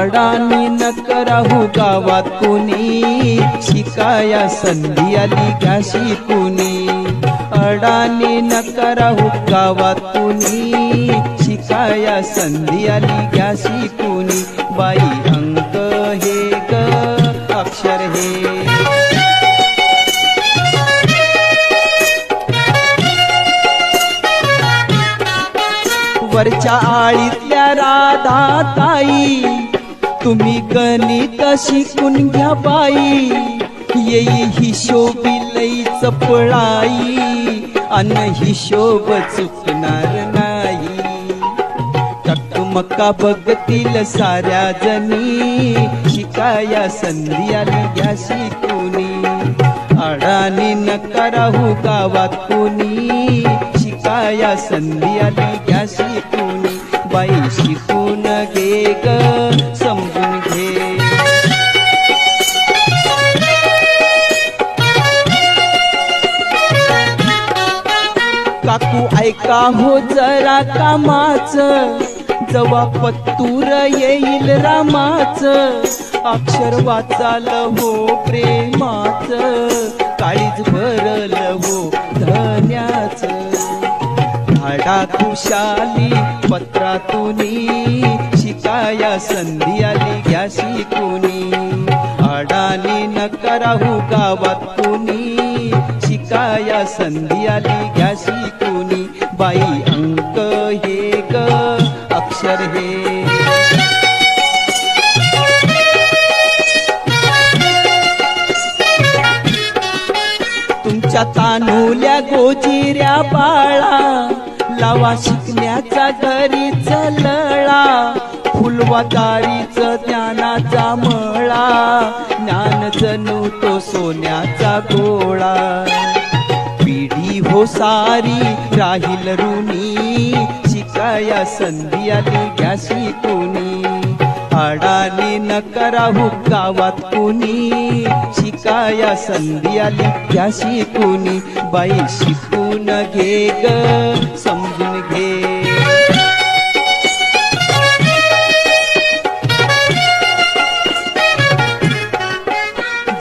अडाणी नको राहू गावात कुणी, शिकाया संधी आली घ्या शिकुनी. अडाणी नको राहू गावात कुणी, शिकाया संधी आली घ्या शिकुनी. बाई अंक हे ग अक्षर हे, वरच्या आळीतल्या राधा ताई, तुम्ही गणित शिकून घ्या बाई. येई हिशोबी लई चपळाई, अन हिशोब चुकणार नाही. टकमका बघतील साऱ्या जणी, शिकाया संधी आली घ्या शिकुनी. अडाणी नका राहू गावात कुणी, शिकाया संधी आली घ्या शिकुनी. बाई शिकून घे ग समजून घे. काकू ऐका हो जरा कामाचं, जवा पत्तूर येईल रामाचं. अक्षर वाचाल हो प्रेमाचं, काळीज भरल हो धन्याचं. झाडा खुशाली पत्रातुनी, शिकाया संधी आली घ्या शिकुनी. अडाणी नका राहू गावात कुणी, शिकाया संधी आली घ्या शिकुनी. बाई अंक हे ग अक्षर हे, तुमच्या तानुल्या गोजिऱ्या बाळा, लावा शिकण्याचा घरीच लळा. फुलवादारीच ज्ञानाचा मळा, ज्ञान जणू तो सोन्याचा गोळा. पिढी हो सारी राहील ऋणी, शिकाया संधी आली घ्या शिकुनी. अडाणी नका राहू गावात कुणी, शिकाया संधी आली घ्या शिकुनी. बाई शिकून घे ग समजून घे.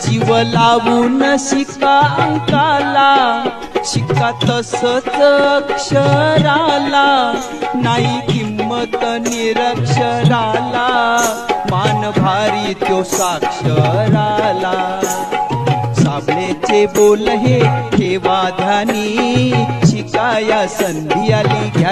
जीव लावून शिका अंकाला, शिका तसच अक्षराला. नाही किंमत निरक्षराला, मान भारी त्यो साक्षराला. साबळेचे बोल हे ठेवा ध्यानी, शिकाया संधी आली घ्या